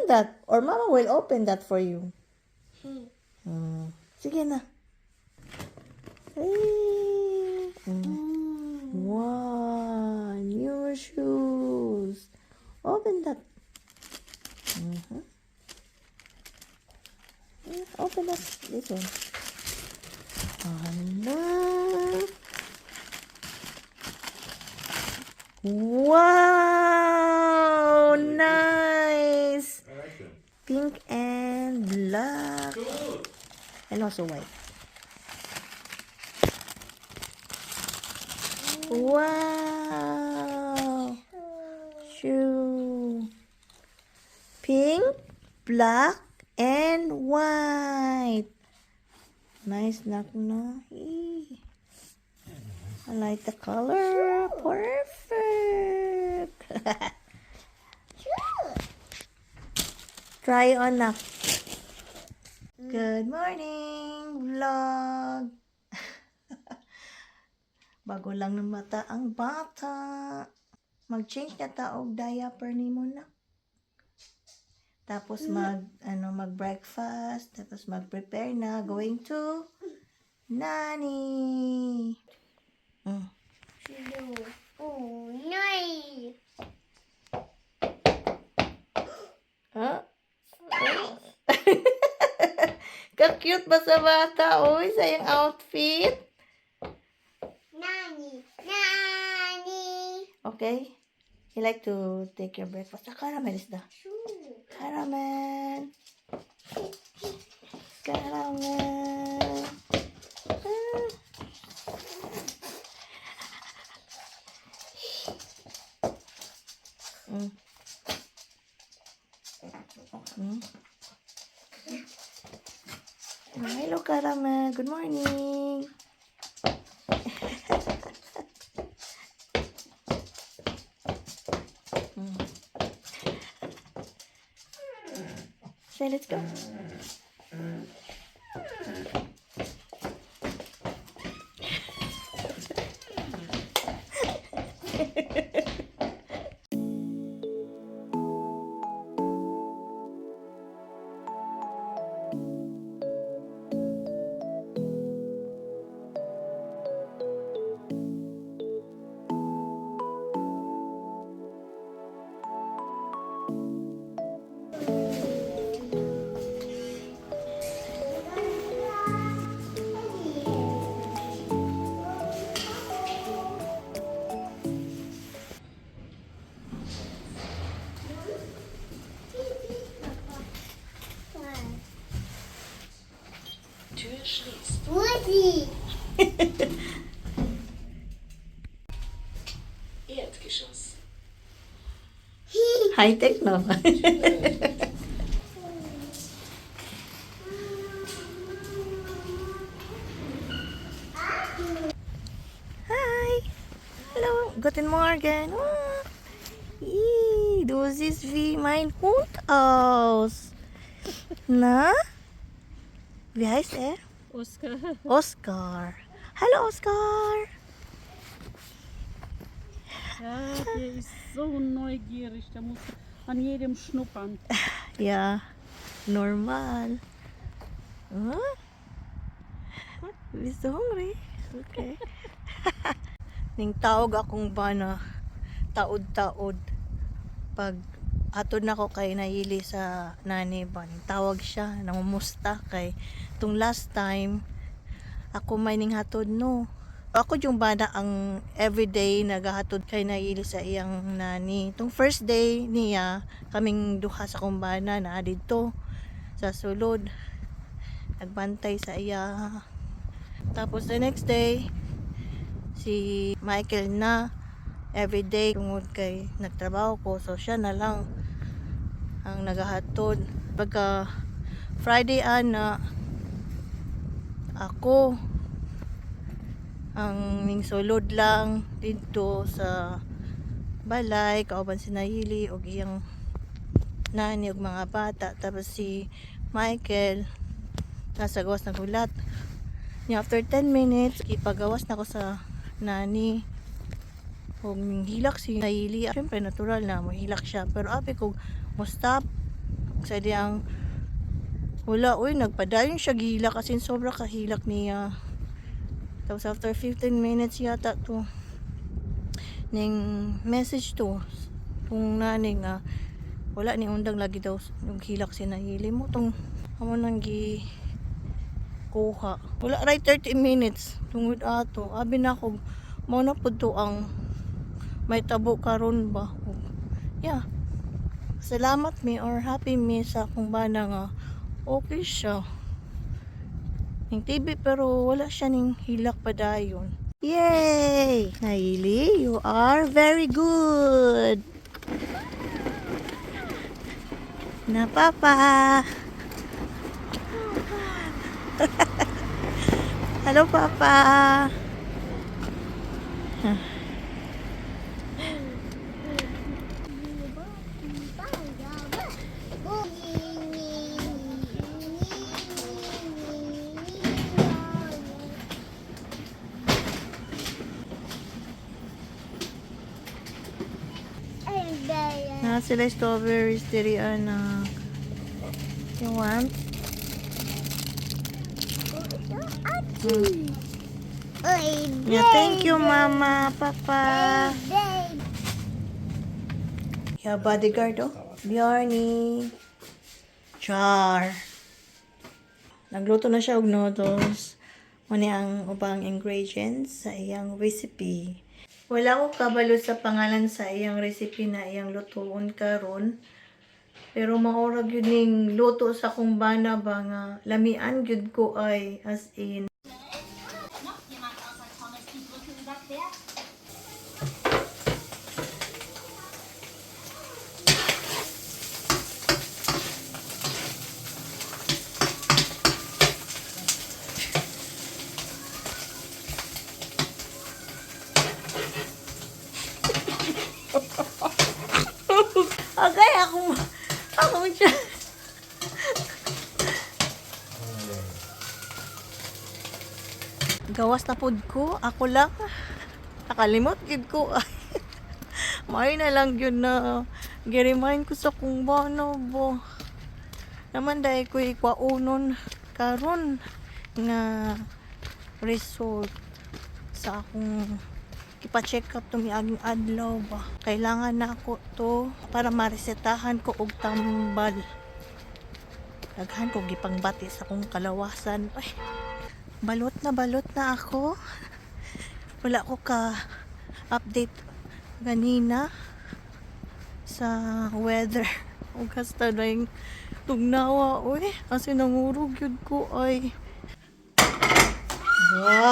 that. Or Mama will open that for you. Sige na. Hey. Wow, new shoes. Open that. Open that. This one. Wow, nice. I like them. Pink and black. Good. And also white. Wow. Shoe. Pink, black, and white. Nice knock, no? I like the color. Perfect. Try on na. Good morning, vlog. Bago lang ng mata ang bata. Mag-change na taog diaper ni mo na. Tapos mag-breakfast, tapos mag-prepare na going to Nani. Oh, nice. Huh? Ka-cute ba sa bata? Uy, sa yung outfit. Nani. Nani. Okay. You like to take your breakfast? Caramel is the caramel. Caramel. Hello, Caramel. Good morning. So let's go. Tür schließt. Woody. Erdgeschoss. High-tech, no? Hi! Hallo, guten Morgen. Oh. Du siehst wie mein Hund aus. Na? Wie heißt er? Oskar. Oscar. Hallo, Oscar. Ja, der ist so neugierig, der muss an jedem schnuppern. Ja, normal. Huh? Bist du hungry? Okay. Ning tawag akong bana taod-taod. Pag atod na ko kay naili sa nani ba, ning tawag siya, namumusta kay tung last time ako may ning hatod no. Ako yung bana ang everyday nagahatod kay naili sa iyang nani. Tung first day niya, kaming duha sa kumbana na dito sa sulod. Nagbantay sa iya. Tapos the next day, si Michael na everyday tungod kay nagtrabaho ko. So siya na lang ang nagahatod. Pagka Friday ana, ako ang ning sulod lang dito sa balay kauban si Nahili og iyang nani og mga bata. Tapos si Michael nasa gawas ng gulat niya. After 10 minutes ipagawas na ko sa nani og hilak si Nahili. Siyempre natural na mahilak siya, pero abi ko mo stop Sa diyang wala, uy, nagpadayon siya gila kasi sobra kahilak niya. Tapos after 15 minutes yata to, ning message to, kung nani nga, wala ni undang lagi daw yung hilak sinahili mo. Tong, amo nang gi kuha. Wala right 30 minutes. Tungod ato. Abi na ako, mo na po to ang may tabo karon ba. Yeah. Salamat mi or happy mi sa kung bana nga okay siya. Ning TV pero wala siya ning hilak pa dayon. Yay! Naili, you are very good. Na papa. Hello papa. Na sila strawberries diri ana. You want? Yeah, thank you mama, papa. Yeah, bodyguard oh. Bjarni. Char. Nagluto na siya og noodles. Muna ang ubang ingredients sa iyang recipe. Wala ko kabalo sa pangalan sa iyang recipe na iyang lutuon karon. Pero maurag yun ning luto sa kung bana ba nga lamian gyud ko ay as in. Okay, ako siya. Gawas na pod ko, ako lang. Nakalimot gid ko. May na lang yun na gi-remind ko sa kung bano bo. Naman dahil ko ikwaunon karon nga result sa akong ipa-check up to miaging adlaw ba. Kailangan na ako to para maresetahan ko og tambal. Daghan ko gipangbati sa akong kalawasan. Ay, balot na ako. Wala ko ka update ganina sa weather. O kasta na yung tugnawa. Uy, kasi nangurog yun ko ay. Wow!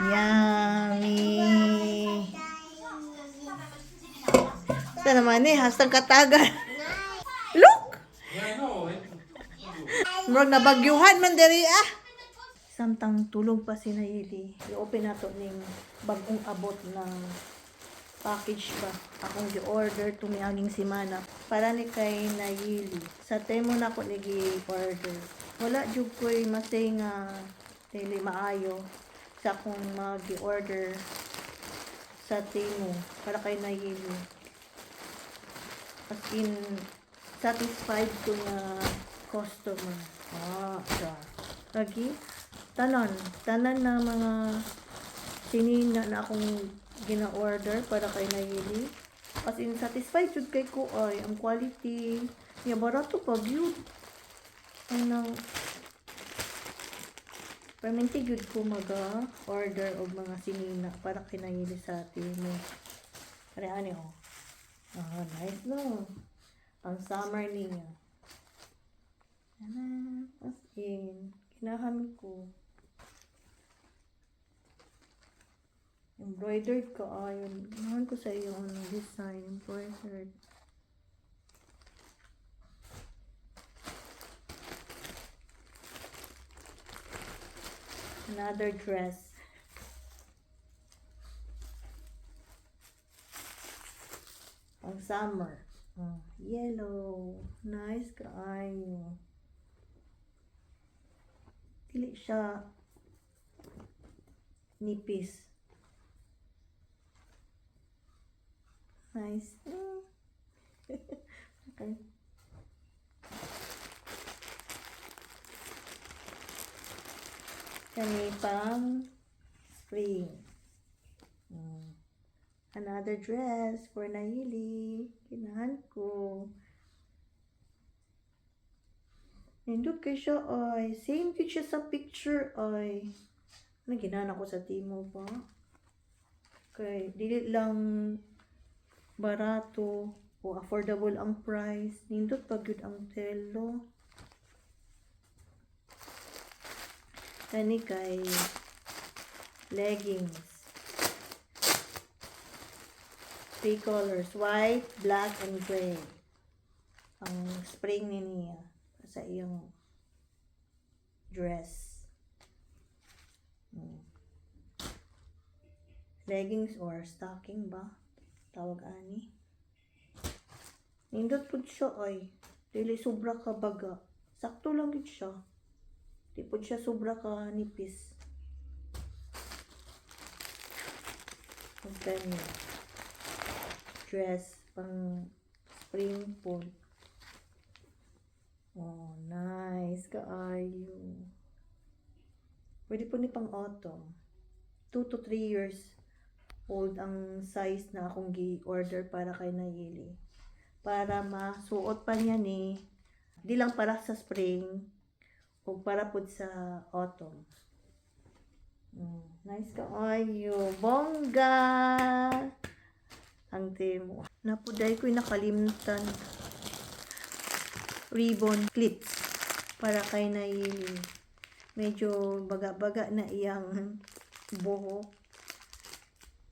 Yummy! Sa naman hastang katagan. Look! Murag nabagyuhan man diri ah. Samtang tulog pa si Naili. I-open nato ning bagong abot ng package ba. Akong gi-order tumiaging semana para ni kay Naili. Sa temo na ko nigi-order. Wala jud ko'y masay nga dili maayo sa akong magi-order sa temo para kay Naili. As in, satisfied ko na customer. Siya. Lagi, tanan na mga sinina na akong gina-order para kay Naili. As in, satisfied jud kay ko ay ang quality. Yeah, barato pa yun. Ay nang perminti jud ko maga-order og mga sinina para kay Naili sa timo. Pare ani oh. Nice no. Ang summer niya. As in, kinahan ko. Embroidered ka ayon. Kinahan ko sa iyo ang design. Embroidered. Another dress. Ang summer. Yellow. Nice kaayo. Dili siya nipis. Nice. Okay. Kami pang spring. Another dress for Nayeli. Kinahan ko. Nindot kay siya ay. Same kay siya sa picture ay. Naginahan ako sa Timo pa. Okay. Dili lang barato o affordable ang price. Nindot pa gyud ang telo. Kani kay leggings. 3 colors. White, black, and gray. Ang spring ni niya. Sa iyong dress. Leggings or stocking ba? Tawag ani. Nindot po siya ay. Dili sobra ka baga. Sakto lang gid siya. Di po siya sobra ka nipis. Okay. Dress pang spring po. Oh, nice. Kaayo. Pwede po ni pang autumn. 2 to 3 years old ang size na akong gi-order para kay Nayeli. Para masuot pa niya ni. Di lang para sa spring o para po sa autumn. Nice kaayo. Bongga! Ang Timo. Napuday ko'y nakalimutan. Ribbon clips para kay Nayeli. Medyo baga-baga na iyang buhok.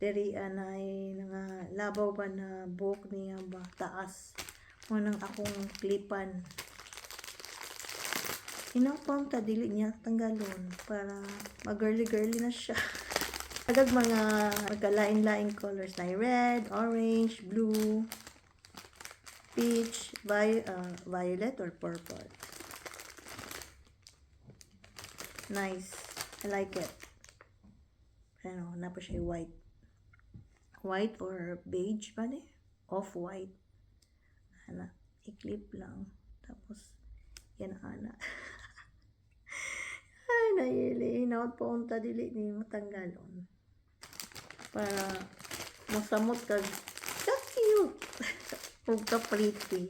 Diri anay nga labaw ba na buhok niya ba taas. Munang akong klipan. Inapang ta dili niya tanggalon para mag-girly-girly na siya. Agad mga magkalain-laing colors na red, orange, blue, peach, violet or purple. Nice. I like it. Ano, na po siya white. White or beige ba ni? Off-white. Ana, i-clip lang. Tapos, yan ana. Ay, Nayeli. Hinaot po unta dili ni matanggalon. Para masamot kag cute. Huwag ka pretty.